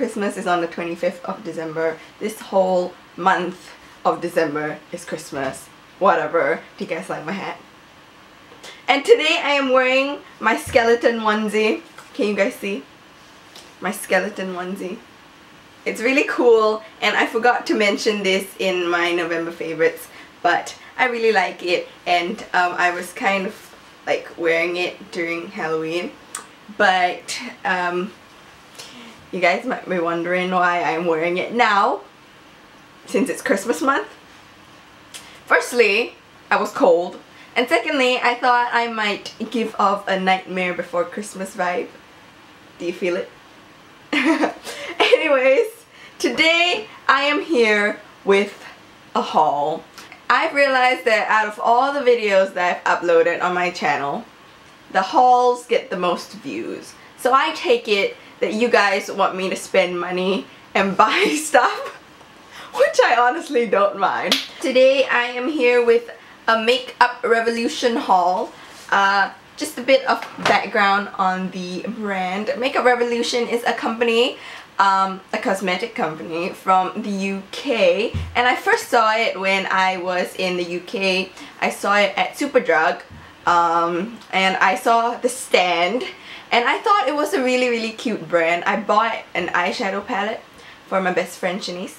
Christmas is on the 25th of December. This whole month of December is Christmas. Whatever. Do you guys like my hat? And today I am wearing my skeleton onesie. Can you guys see? My skeleton onesie. It's really cool, and I forgot to mention this in my November favorites, but I really like it, and I was kind of like wearing it during Halloween. But you guys might be wondering why I'm wearing it now, since it's Christmas month. Firstly, I was cold, and secondly, I thought I might give off a Nightmare Before Christmas vibe. Do you feel it? Anyways, today I am here with a haul. I've realized that out of all the videos that I've uploaded on my channel, the hauls get the most views. So I take it that you guys want me to spend money and buy stuff, which I honestly don't mind. Today I am here with a Makeup Revolution haul. Just a bit of background on the brand. Makeup Revolution is a company, a cosmetic company from the UK, and I first saw it when I was in the UK. I saw it at Superdrug, and I saw the stand, and I thought it was a really cute brand. I bought an eyeshadow palette for my best friend Shanice,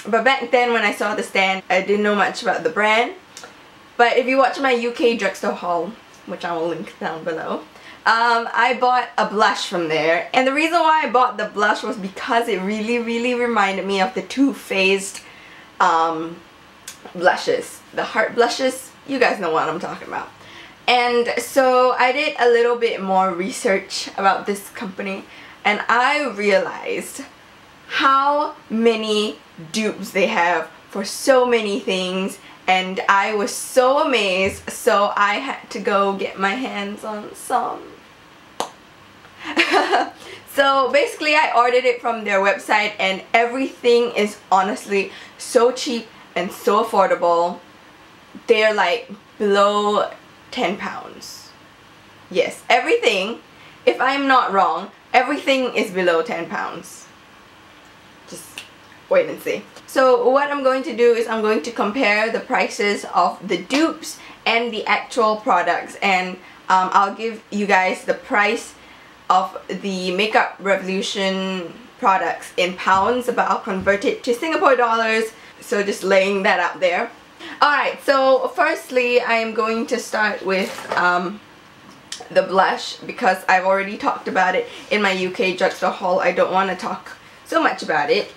but back then when I saw the stand, I didn't know much about the brand. But if you watch my UK drugstore haul, which I will link down below, I bought a blush from there, and the reason why I bought the blush was because it really reminded me of the Too Faced blushes, the heart blushes. You guys know what I'm talking about. And so I did a little bit more research about this company, and I realized how many dupes they have for so many things. And I was so amazed, so I had to go get my hands on some. So basically I ordered it from their website, and everything is honestly so cheap and so affordable. They're like below £10. Yes, everything, if I'm not wrong, everything is below £10. Just wait and see. So what I'm going to do is I'm going to compare the prices of the dupes and the actual products, and I'll give you guys the price of the Makeup Revolution products in pounds, but I'll convert it to Singapore dollars, so just laying that out there. Alright, so firstly I am going to start with the blush, because I've already talked about it in my UK drugstore haul. I don't want to talk so much about it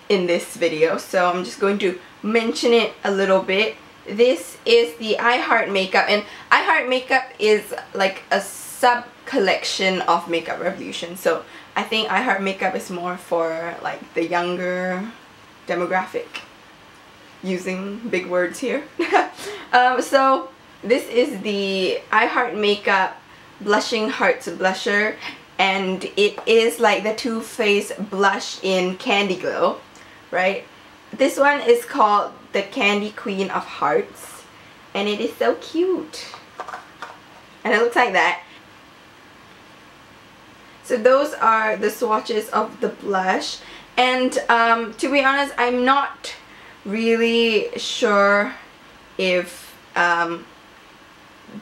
in this video, so I'm just going to mention it a little bit. This is the I Heart Makeup, and I Heart Makeup is like a sub collection of Makeup Revolution, so I think I Heart Makeup is more for like the younger demographic, using big words here. So this is the I Heart Makeup Blushing Hearts Blusher, and it is like the Too Faced blush in Candy Glow. Right? This one is called the Candy Queen of Hearts, and it is so cute. And it looks like that. So those are the swatches of the blush, and to be honest, I'm not really sure if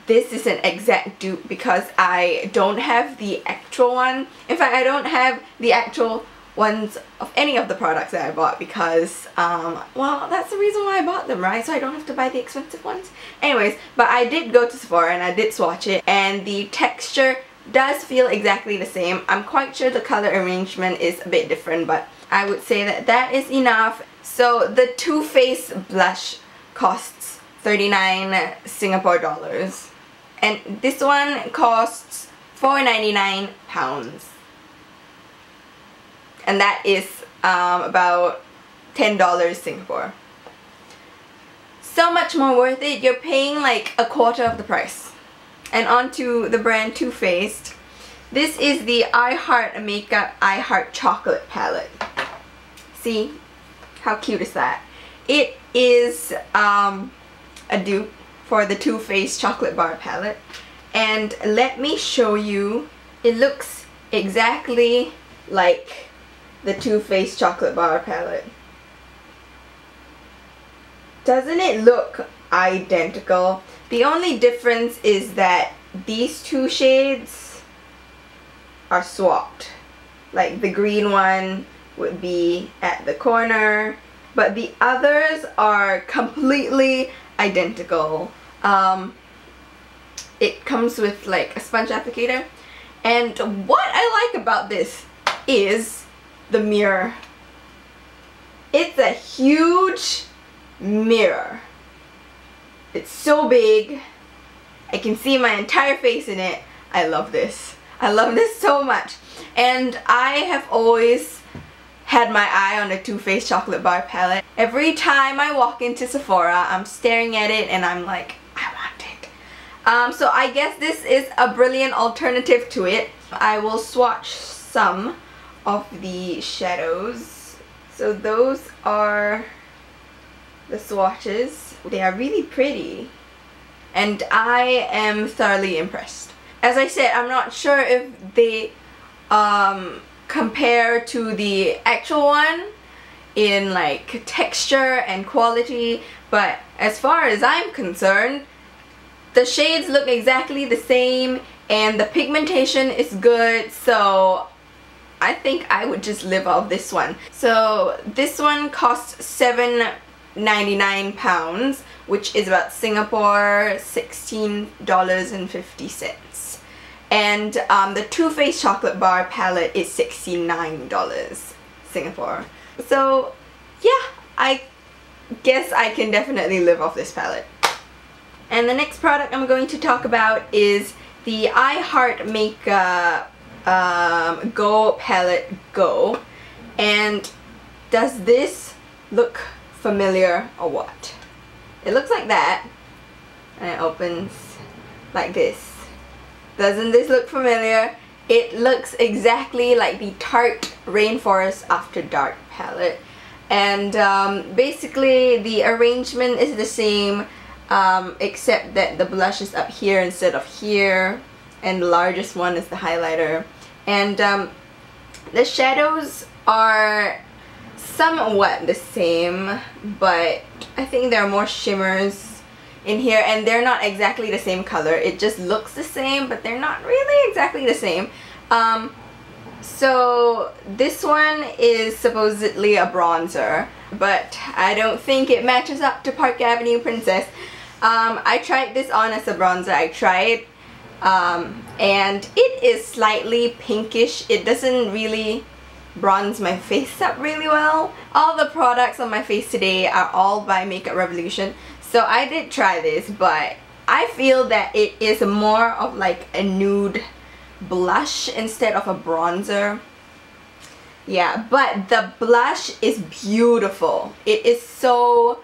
this is an exact dupe, because I don't have the actual one. In fact, I don't have the actual ones of any of the products that I bought, because well, that's the reason why I bought them, right? So I don't have to buy the expensive ones. Anyways, but I did go to Sephora and I did swatch it, and the texture does feel exactly the same. I'm quite sure the color arrangement is a bit different, but I would say that that is enough. So the Too Faced blush costs 39 Singapore dollars, and this one costs £4.99, and that is about $10 Singapore. So much more worth it. You're paying like a quarter of the price. And on to the brand Too Faced. This is the I Heart Makeup I Heart Chocolate palette. See? How cute is that? It is a dupe for the Too Faced Chocolate Bar palette. And let me show you. It looks exactly like the Too Faced Chocolate Bar palette. Doesn't it look identical? The only difference is that these two shades are swapped. Like the green one would be at the corner, but the others are completely identical. It comes with like a sponge applicator, and what I like about this is the mirror. It's a huge mirror. It's so big. I can see my entire face in it. I love this. I love this so much. And I have always had my eye on the Too Faced Chocolate Bar palette. Every time I walk into Sephora, I'm staring at it and I'm like, I want it. So I guess this is a brilliant alternative to it. I will swatch some of the shadows. So those are the swatches. They are really pretty and I am thoroughly impressed. As I said, I'm not sure if they compare to the actual one in like texture and quality, but as far as I'm concerned, the shades look exactly the same and the pigmentation is good, so I think I would just live off this one. So this one costs £7.99, which is about Singapore $16.50. And the Too Faced Chocolate Bar palette is $69 Singapore. So yeah, I guess I can definitely live off this palette. And the next product I'm going to talk about is the I Heart Makeup Go Palette Go. And does this look familiar or what? It looks like that, and it opens like this. Doesn't this look familiar? It looks exactly like the Tarte Rainforest After Dark palette, and basically the arrangement is the same, except that the blush is up here instead of here, and the largest one is the highlighter, and the shadows are somewhat the same, but I think there are more shimmers in here, and they're not exactly the same color. It just looks the same, but they're not really exactly the same. So this one is supposedly a bronzer, but I don't think it matches up to Park Avenue Princess. I tried this on as a bronzer. I tried, and it is slightly pinkish. It doesn't really bronze my face up really well. All the products on my face today are all by Makeup Revolution, so I did try this, but I feel that it is more of like a nude blush instead of a bronzer. Yeah, but the blush is beautiful. It is so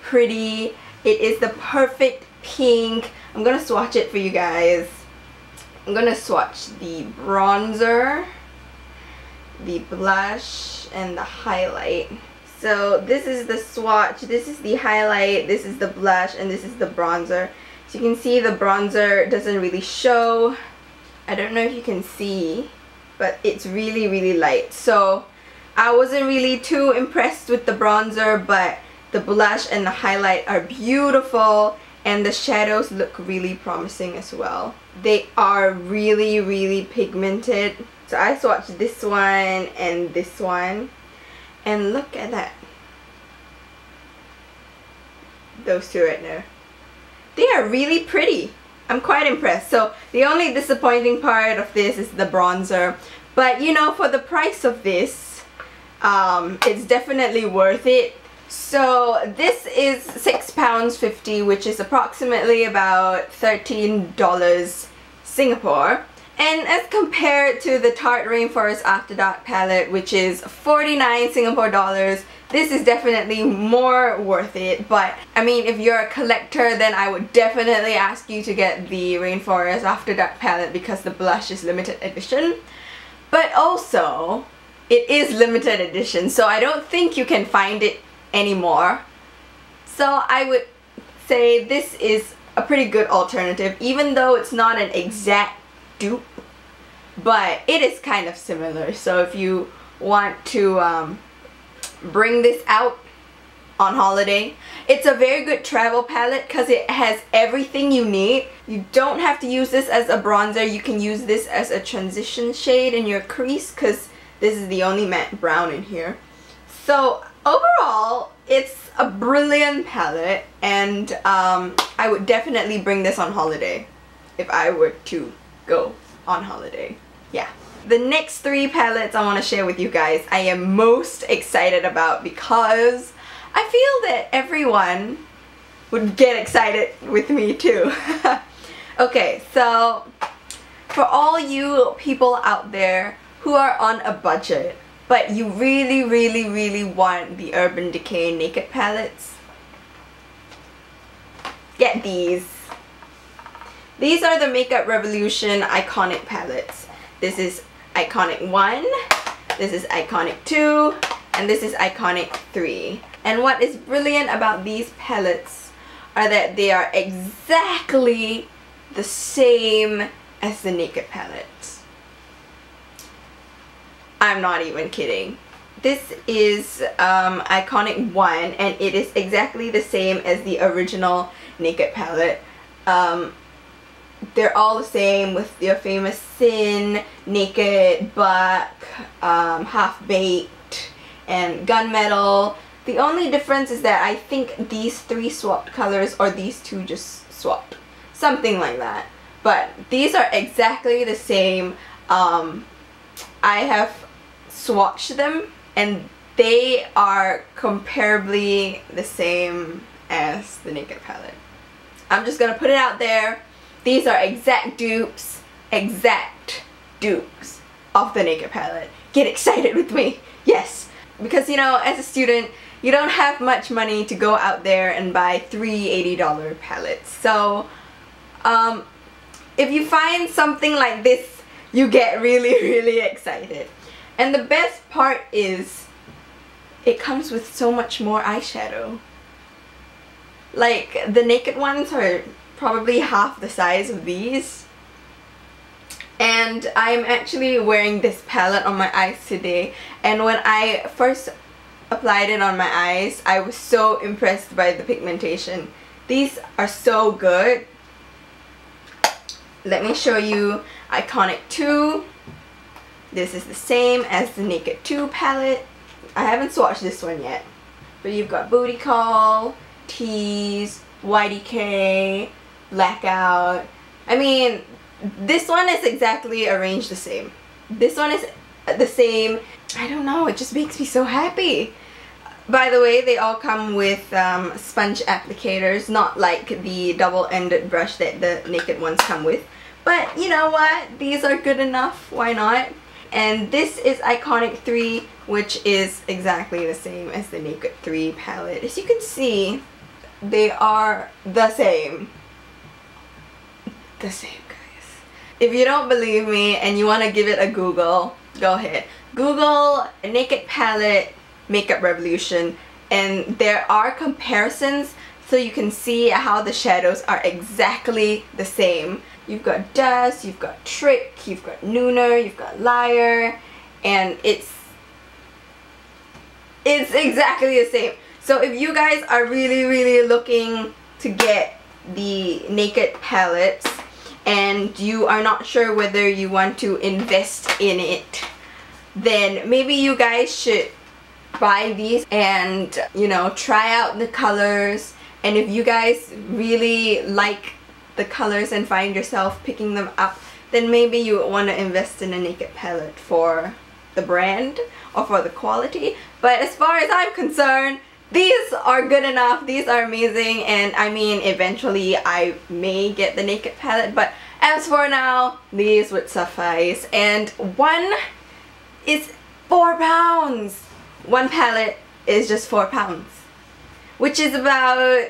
pretty. It is the perfect pink. I'm gonna swatch it for you guys. I'm gonna swatch the bronzer, the blush, and the highlight. So this is the swatch, this is the highlight, this is the blush, and this is the bronzer. So you can see the bronzer doesn't really show. I don't know if you can see, but it's really, really light. So I wasn't really too impressed with the bronzer, but the blush and the highlight are beautiful, and the shadows look really promising as well. They are really, really pigmented. So I swatched this one and this one, and look at that. Those two right there. They are really pretty. I'm quite impressed. So the only disappointing part of this is the bronzer, but you know, for the price of this, it's definitely worth it. So this is £6.50, which is approximately about $13 Singapore. And as compared to the Tarte Rainforest After Dark palette, which is 49 Singapore dollars, this is definitely more worth it. But I mean, if you're a collector, then I would definitely ask you to get the Rainforest After Dark palette because the blush is limited edition. But also, it is limited edition, so I don't think you can find it anymore. So I would say this is a pretty good alternative, even though it's not an exact dupe, but it is kind of similar. So if you want to bring this out on holiday. It's a very good travel palette because it has everything you need. You don't have to use this as a bronzer. You can use this as a transition shade in your crease because this is the only matte brown in here. So overall, it's a brilliant palette, and I would definitely bring this on holiday if I were to go on holiday. Yeah. The next three palettes I want to share with you guys I am most excited about because I feel that everyone would get excited with me too. Okay, so for all you people out there who are on a budget but you really want the Urban Decay Naked palettes, get these. These are the Makeup Revolution Iconic palettes. This is Iconic 1, this is Iconic 2, and this is Iconic 3. And what is brilliant about these palettes are that they are exactly the same as the Naked palettes. I'm not even kidding. This is Iconic 1, and it is exactly the same as the original Naked palette. They're all the same with your famous Sin, Naked, Buck, Half Baked, and Gunmetal. The only difference is that I think these three swapped colors, or these two just swapped. Something like that. But these are exactly the same. I have swatched them and they are comparably the same as the Naked palette. I'm just gonna put it out there. These are exact dupes of the Naked palette. Get excited with me. Yes. Because, you know, as a student, you don't have much money to go out there and buy three $80 palettes. So, if you find something like this, you get really excited. And the best part is, it comes with so much more eyeshadow. Like, the Naked ones are probably half the size of these. And I'm actually wearing this palette on my eyes today. And when I first applied it on my eyes, I was so impressed by the pigmentation. These are so good. Let me show you Iconic 2. This is the same as the Naked 2 palette. I haven't swatched this one yet. But you've got Booty Call, Tease, YDK, Blackout. I mean, this one is exactly arranged the same. This one is the same. I don't know, it just makes me so happy. By the way, they all come with sponge applicators, not like the double-ended brush that the Naked ones come with. But you know what? These are good enough. Why not? And this is Iconic 3, which is exactly the same as the Naked 3 palette. As you can see, they are the same. The same, guys. If you don't believe me and you want to give it a Google, go ahead. Google Naked palette Makeup Revolution, and there are comparisons so you can see how the shadows are exactly the same. You've got Dust, you've got Trick, you've got Nooner, you've got Liar, and it's exactly the same. So if you guys are really looking to get the Naked palettes and you are not sure whether you want to invest in it, then maybe you guys should buy these and, you know, try out the colors. And if you guys really like the colors and find yourself picking them up, then maybe you want to invest in a Naked palette for the brand or for the quality. But as far as I'm concerned, these are good enough. These are amazing, and I mean, eventually I may get the Naked palette, but as for now, these would suffice. And one is £4. One palette is just £4, which is about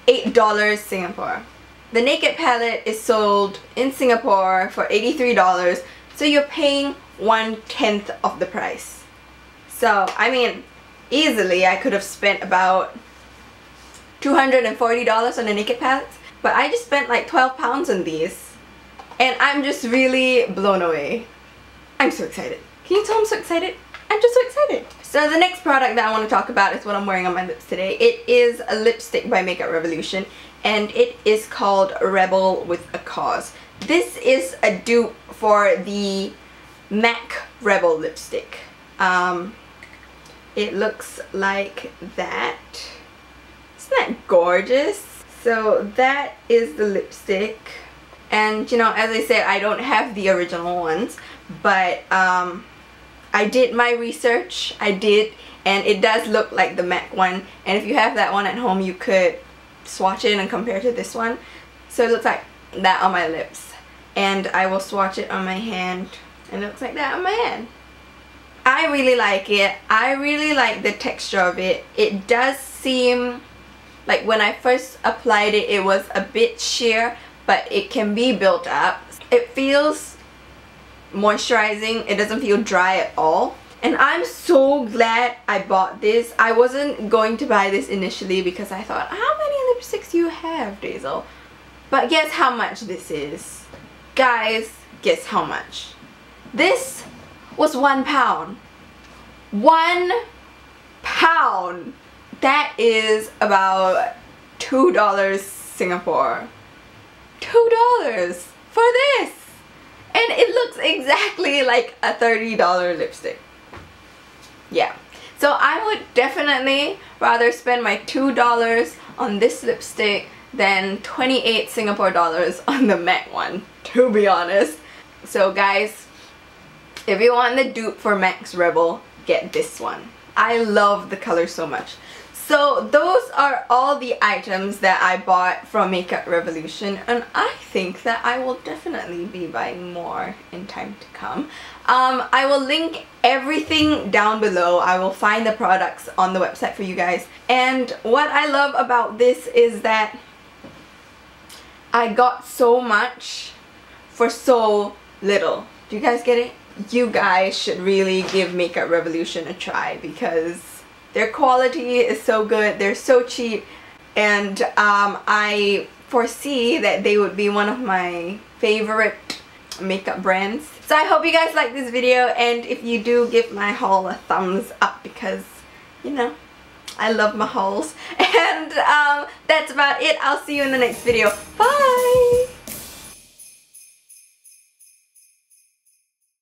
$8 Singapore. The Naked palette is sold in Singapore for $83, so you're paying 1/10 of the price. So, I mean, easily I could have spent about $240 on the Naked palettes, but I just spent like £12 on these, and I'm just really blown away. I'm so excited. Can you tell I'm so excited? I'm just so excited. So the next product that I want to talk about is what I'm wearing on my lips today. It is a lipstick by Makeup Revolution, and it is called Rebel with a Cause. This is a dupe for the MAC Rebel lipstick. It looks like that. Isn't that gorgeous? So that is the lipstick. And you know, as I said, I don't have the original ones, but I did my research. I did, and it does look like the MAC one. And if you have that one at home, you could swatch it and compare to this one. So it looks like that on my lips. And I will swatch it on my hand, and it looks like that on my hand. I really like it. I really like the texture of it. It does seem like when I first applied it, it was a bit sheer, but it can be built up. It feels moisturizing. It doesn't feel dry at all. And I'm so glad I bought this. I wasn't going to buy this initially because I thought, how many lipsticks do you have, Dazel? But guess how much this is? Guys, guess how much? This was £1. £1! That is about $2 Singapore. $2 for this! And it looks exactly like a $30 lipstick. Yeah. So I would definitely rather spend my $2 on this lipstick than 28 Singapore dollars on the MAC one, to be honest. So guys, if you want the dupe for MAC's Rebel, get this one. I love the color so much. So those are all the items that I bought from Makeup Revolution, and I think that I will definitely be buying more in time to come. I will link everything down below. I will find the products on the website for you guys. And what I love about this is that I got so much for so little. Do you guys get it? You guys should really give Makeup Revolution a try because their quality is so good, they're so cheap, and I foresee that they would be one of my favorite makeup brands. So I hope you guys like this video, and if you do, give my haul a thumbs up because, you know, I love my hauls. And that's about it. I'll see you in the next video. Bye!